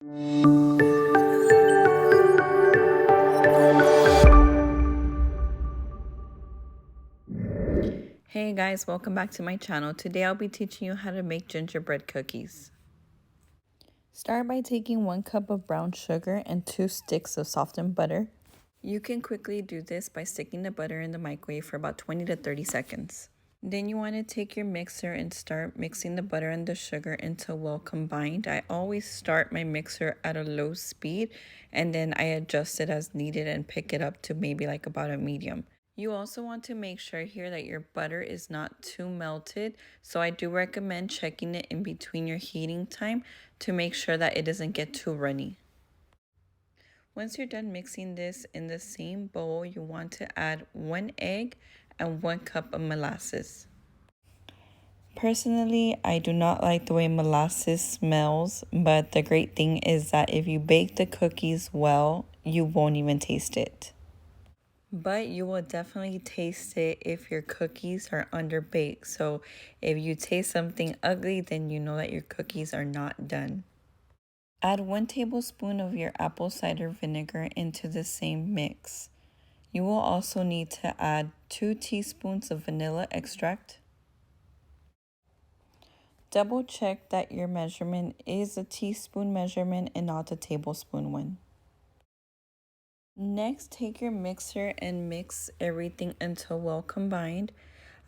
Hey guys, welcome back to my channel. Today I'll be teaching you how to make gingerbread cookies. Start by taking 1 cup of brown sugar and 2 sticks of softened butter. You can quickly do this by sticking the butter in the microwave for about 20 to 30 seconds. Then you want to take your mixer and start mixing the butter and the sugar until well combined. I always start my mixer at a low speed and then I adjust it as needed and pick it up to maybe like about a medium. You also want to make sure here that your butter is not too melted, so I do recommend checking it in between your heating time to make sure that it doesn't get too runny. Once you're done mixing this in the same bowl, you want to add 1 egg and 1 cup of molasses. Personally, I do not like the way molasses smells, but the great thing is that if you bake the cookies well, you won't even taste it. But you will definitely taste it if your cookies are underbaked. So if you taste something ugly, then you know that your cookies are not done. Add 1 tablespoon of your apple cider vinegar into the same mix. You will also need to add 2 teaspoons of vanilla extract. Double check that your measurement is a teaspoon measurement and not a tablespoon one. Next, take your mixer and mix everything until well combined.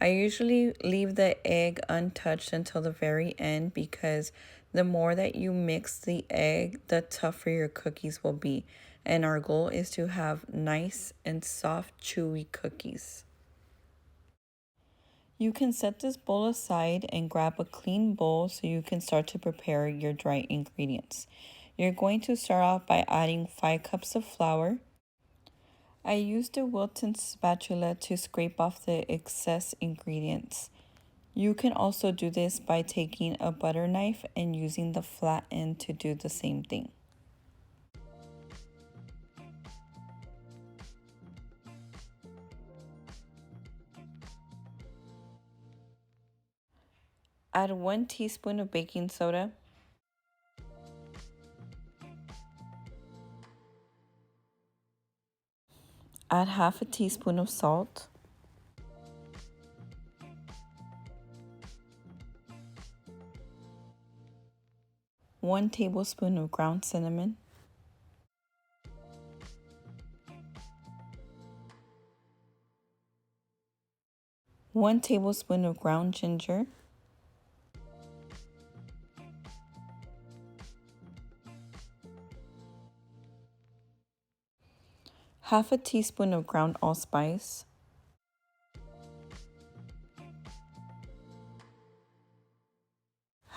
I usually leave the egg untouched until the very end because the more that you mix the egg, the tougher your cookies will be. And our goal is to have nice and soft, chewy cookies. You can set this bowl aside and grab a clean bowl so you can start to prepare your dry ingredients. You're going to start off by adding 5 cups of flour. I used a Wilton spatula to scrape off the excess ingredients. You can also do this by taking a butter knife and using the flat end to do the same thing. Add 1 teaspoon of baking soda. Add half a teaspoon of salt. One tablespoon of ground cinnamon. 1 tablespoon of ground ginger. 1/2 teaspoon of ground allspice.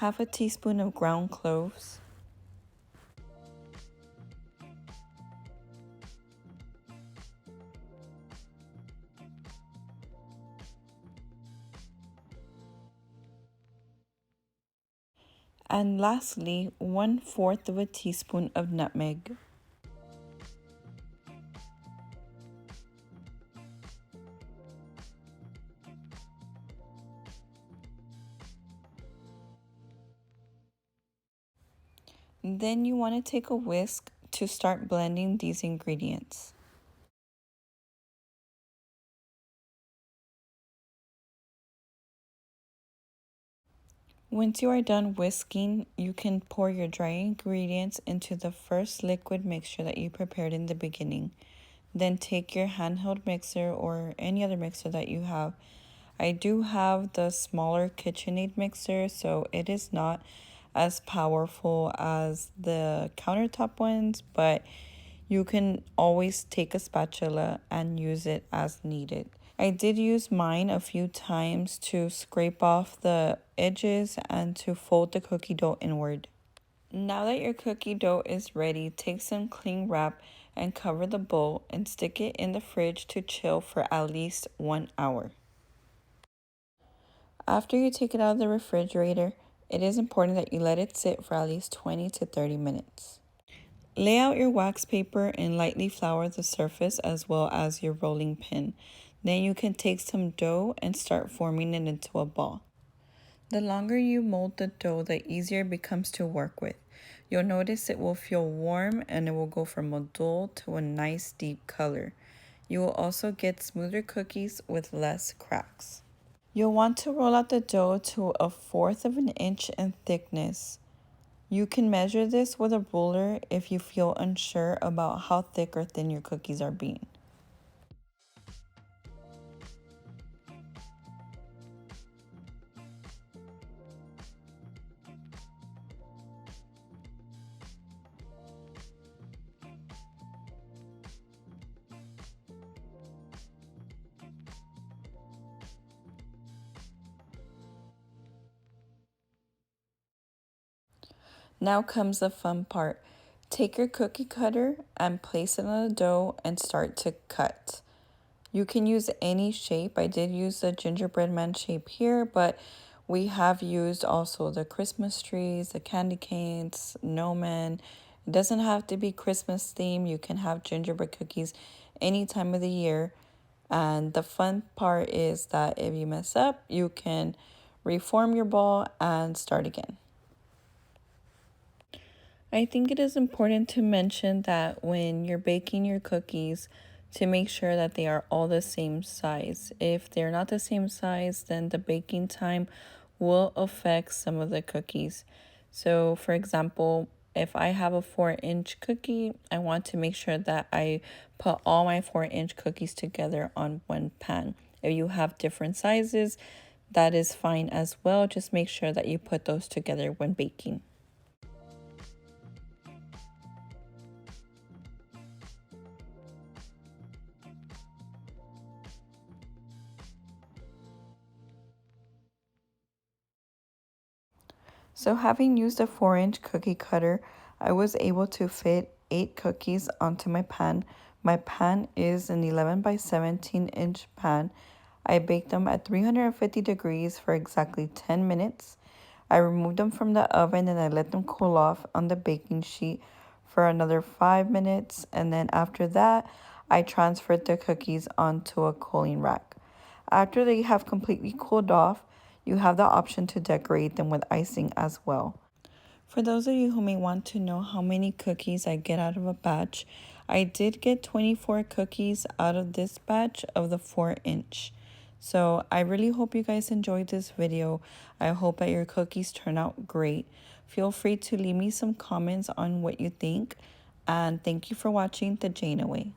1/2 teaspoon of ground cloves. And lastly, 1/4 of a teaspoon of nutmeg. Then you want to take a whisk to start blending these ingredients. Once you are done whisking, you can pour your dry ingredients into the first liquid mixture that you prepared in the beginning. Then take your handheld mixer or any other mixer that you have. I do have the smaller KitchenAid mixer, so it is not as powerful as the countertop ones, but you can always take a spatula and use it as needed. I did use mine a few times to scrape off the edges and to fold the cookie dough inward. Now that your cookie dough is ready, take some cling wrap and cover the bowl and stick it in the fridge to chill for at least 1 hour. After you take it out of the refrigerator, it is important that you let it sit for at least 20 to 30 minutes. Lay out your wax paper and lightly flour the surface as well as your rolling pin. Then you can take some dough and start forming it into a ball. The longer you mold the dough, the easier it becomes to work with. You'll notice it will feel warm and it will go from a dull to a nice deep color. You will also get smoother cookies with less cracks. You'll want to roll out the dough to 1/4 of an inch in thickness. You can measure this with a ruler if you feel unsure about how thick or thin your cookies are being. Now comes the fun part. Take your cookie cutter and place it on the dough and start to cut. You can use any shape. I did use the gingerbread man shape here, but we have used also the Christmas trees, the candy canes, snowmen. It doesn't have to be Christmas theme. You can have gingerbread cookies any time of the year. And the fun part is that if you mess up, you can reform your ball and start again. I think it is important to mention that when you're baking your cookies, to make sure that they are all the same size. If they're not the same size, then the baking time will affect some of the cookies. So, for example, if I have a 4-inch cookie, I want to make sure that I put all my 4-inch cookies together on one pan. If you have different sizes, that is fine as well. Just make sure that you put those together when baking. So having used a 4-inch cookie cutter, I was able to fit 8 cookies onto my pan. My pan is an 11 by 17 inch pan. I baked them at 350 degrees for exactly 10 minutes. I removed them from the oven and I let them cool off on the baking sheet for another 5 minutes. And then after that, I transferred the cookies onto a cooling rack. After they have completely cooled off, you have the option to decorate them with icing as well. For those of you who may want to know how many cookies I get out of a batch, I did get 24 cookies out of this batch of the 4-inch. So I really hope you guys enjoyed this video. I hope that your cookies turn out great. Feel free to leave me some comments on what you think. And thank you for watching The Jane Away.